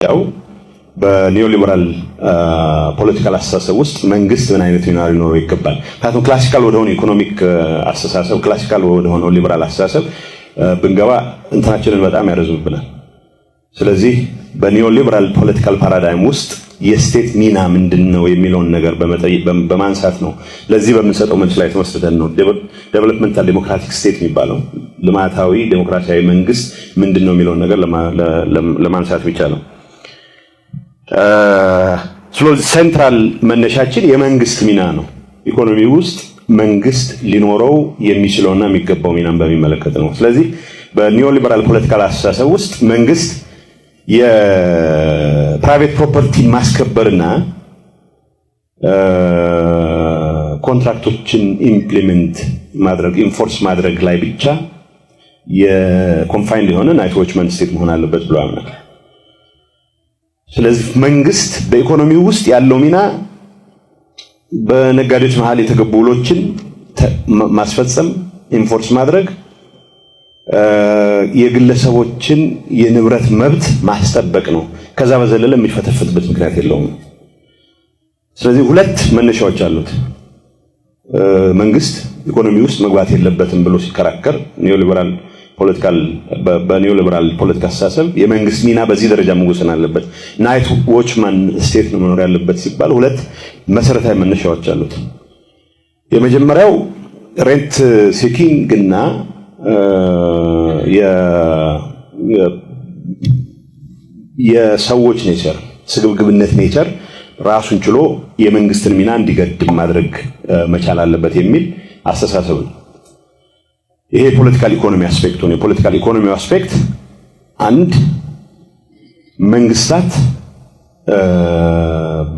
ያው በኒዮሊበራል ፖለቲካል አስተሳሰብ ውስጥ መንግስት ምን አይነት ሚና ሊኖረው ይገባል? ምክንያቱም ክላሲካል ወደሆነ ኢኮኖሚክ አስተሳሰብ ክላሲካል ወደሆነ ሊበራል አስተሳሰብ ብንገባ እንትናችንን በጣም ያረዝምብናል። ስለዚህ በኒዮሊበራል ፖለቲካል ፓራዳይም ውስጥ የስቴት ሚና ምንድነው የሚለውን ነገር በማንሳት ነው። ለዚህ በምንሰጠው መልስ ላይ ተመስርተን ነው ዴቨሎፕመንታል ዴሞክራቲክ ስቴት የሚባለው ልማታዊ ዴሞክራሲያዊ መንግስት ምንድነው የሚለውን ነገር ለማንሳት ብቻ ነው። ስለዚህ ሴንትራል መነሻችን የመንግስት ሚና ነው። ኢኮኖሚ ውስጥ መንግስት ሊኖረው የሚችለውና የሚገባው ሚናን በሚመለከት ነው። ስለዚህ በኒዮሊበራል ፖለቲካል አስተሳሰብ ውስጥ መንግስት የፕራይቬት ፕሮፐርቲ ማስከበርና ኮንትራክቶችን ኢምፕሊመንት ማድረግ ኢንፎርስ ማድረግ ላይ ብቻ የኮንፋይንድ የሆነ ናይት ዎችመን ስቴት መሆን አለበት ብሎ ያምናል። ስለዚህ መንግስት በኢኮኖሚ ውስጥ ያለው ሚና በነጋዴዎች መሃል የተገቡ ውሎችን ማስፈጸም ኢንፎርስ ማድረግ የግለሰቦችን የንብረት መብት ማስጠበቅ ነው። ከዛ በዘለለ የሚፈተፍትበት ምክንያት የለውም። ስለዚህ ሁለት መነሻዎች አሉት። መንግስት ኢኮኖሚ ውስጥ መግባት የለበትም ብሎ ሲከራከር በኒዮሊበራል ፖለቲካ አስተሳሰብ የመንግስት ሚና በዚህ ደረጃ መወሰን አለበት፣ ናይት ዎችማን ስቴት ነው መኖር ያለበት ሲባል ሁለት መሰረታዊ መነሻዎች አሉት። የመጀመሪያው ሬንት ሲኪንግ እና የሰዎች ኔቸር ስግብግብነት ኔቸር ራሱን ችሎ የመንግስትን ሚና እንዲገድብ ማድረግ መቻል አለበት የሚል አስተሳሰብ ነው። ይሄ ፖለቲካል ኢኮኖሚ አስፔክቱ ነው። የፖለቲካል ኢኮኖሚ አስፔክት አንድ መንግስታት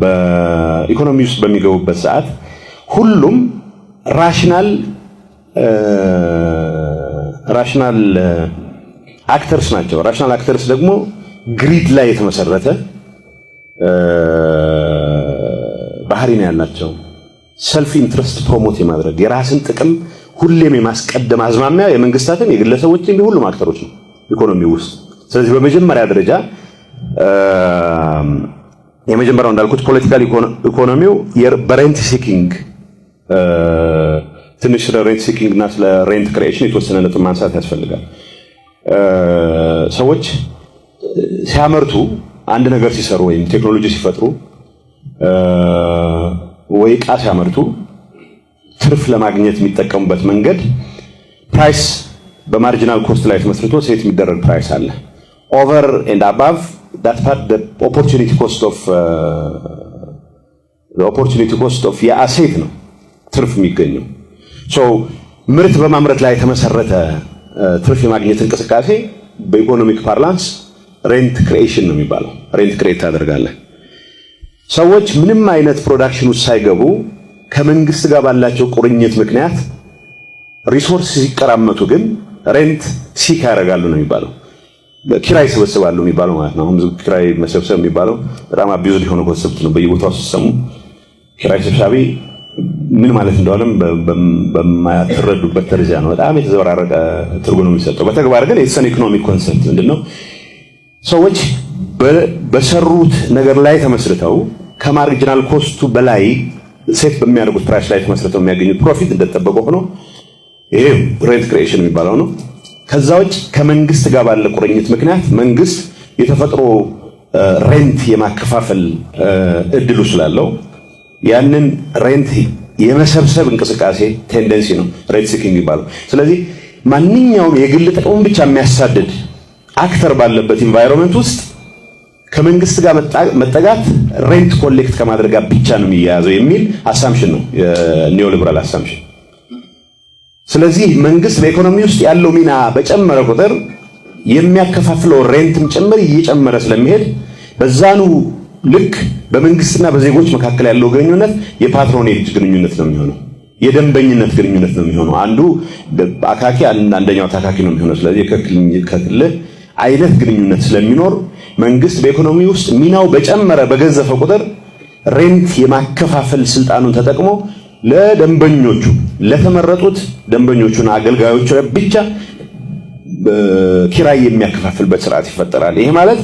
በኢኮኖሚ ውስጥ በሚገቡበት ሰዓት ሁሉም ራሽናል አክተርስ ናቸው። ራሽናል አክተርስ ደግሞ ግሪድ ላይ የተመሰረተ ባህሪ ነው ያላቸው። ሰልፍ ኢንትረስት ፕሮሞት የማድረግ የራስን ጥቅም ሁሌም የማስቀደም አዝማሚያ የመንግስታትን የግለሰቦችን ሁሉም አክተሮች ነው ኢኮኖሚ ውስጥ። ስለዚህ በመጀመሪያ ደረጃ የመጀመሪያው እንዳልኩት ፖለቲካል ኢኮኖሚው በሬንት ሲኪንግ ትንሽ ስለ ሬንት ሲኪንግ እና ስለ ሬንት ክሪኤሽን የተወሰነ ነጥብ ማንሳት ያስፈልጋል። ሰዎች ሲያመርቱ አንድ ነገር ሲሰሩ ወይም ቴክኖሎጂ ሲፈጥሩ ወይ ዕቃ ሲያመርቱ ትርፍ ለማግኘት የሚጠቀሙበት መንገድ ፕራይስ በማርጂናል ኮስት ላይ ተመስርቶ ሴት የሚደረግ ፕራይስ አለ። ኦቨር ኤንድ አባቭ that part the opportunity cost of የአሴት ነው ትርፍ የሚገኘው። ምርት በማምረት ላይ የተመሰረተ ትርፍ የማግኘት እንቅስቃሴ በኢኮኖሚክ ፓርላንስ ሬንት ክሪኤሽን ነው የሚባለው። ሬንት ክሬት ታደርጋለህ። ሰዎች ምንም አይነት ፕሮዳክሽን ውስጥ ሳይገቡ ከመንግስት ጋር ባላቸው ቁርኝት ምክንያት ሪሶርስ ሲቀራመቱ ግን ሬንት ሲክ ያደርጋሉ ነው የሚባለው። ኪራይ ሰበስባሉ የሚባለው ማለት ነው። አሁን ኪራይ መሰብሰብ የሚባለው በጣም አቢዩዝ የሆነ ኮንሰፕት ነው። በየቦታው ሲሰሙ ኪራይ ሰብሳቢ ምን ማለት እንደሆነም በማያተረዱበት ደረጃ ነው። በጣም የተዘበራረቀ ትርጉም ነው የሚሰጠው። በተግባር ግን የሰን ኢኮኖሚክ ኮንሰፕት ምንድነው? ሰዎች በሰሩት ነገር ላይ ተመስርተው ከማርጂናል ኮስቱ በላይ ሴት በሚያደርጉት ፕራይስ ላይ ተመስርተው የሚያገኙት ፕሮፊት እንደተጠበቀ ሆኖ ይሄ ሬንት ክሪኤሽን የሚባለው ነው። ከዛ ውጭ ከመንግስት ጋር ባለ ቁርኝት ምክንያት መንግስት የተፈጥሮ ሬንት የማከፋፈል እድሉ ስላለው ያንን ሬንት የመሰብሰብ እንቅስቃሴ ቴንደንሲ ነው ሬንት ሲኪንግ ይባላል። ስለዚህ ማንኛውም የግል ጥቅሙን ብቻ የሚያሳድድ አክተር ባለበት ኢንቫይሮንመንት ውስጥ ከመንግስት ጋር መጠጋት ሬንት ኮሌክት ከማድረግ ጋር ብቻ ነው የሚያያዘው የሚል አሳምፕሽን ነው የኒዮሊበራል አሳምፕሽን። ስለዚህ መንግስት በኢኮኖሚ ውስጥ ያለው ሚና በጨመረ ቁጥር የሚያከፋፍለው ሬንትም ጭምር እየጨመረ ስለሚሄድ በዛኑ ልክ በመንግስትና በዜጎች መካከል ያለው ግንኙነት የፓትሮኔጅ ግንኙነት ነው የሚሆነው፣ የደንበኝነት ግንኙነት ነው የሚሆነው። አንዱ አካኪ አንደኛው ታካኪ ነው የሚሆነው። ስለዚህ ከክልል አይነት ግንኙነት ስለሚኖር መንግስት በኢኮኖሚ ውስጥ ሚናው በጨመረ በገዘፈ ቁጥር ሬንት የማከፋፈል ስልጣኑን ተጠቅሞ ለደንበኞቹ ለተመረጡት ደንበኞቹና አገልጋዮቹ ብቻ ኪራይ የሚያከፋፍልበት ስርዓት ይፈጠራል። ይሄ ማለት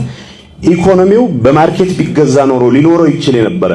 ኢኮኖሚው በማርኬት ቢገዛ ኖሮ ሊኖረው ይችል የነበረ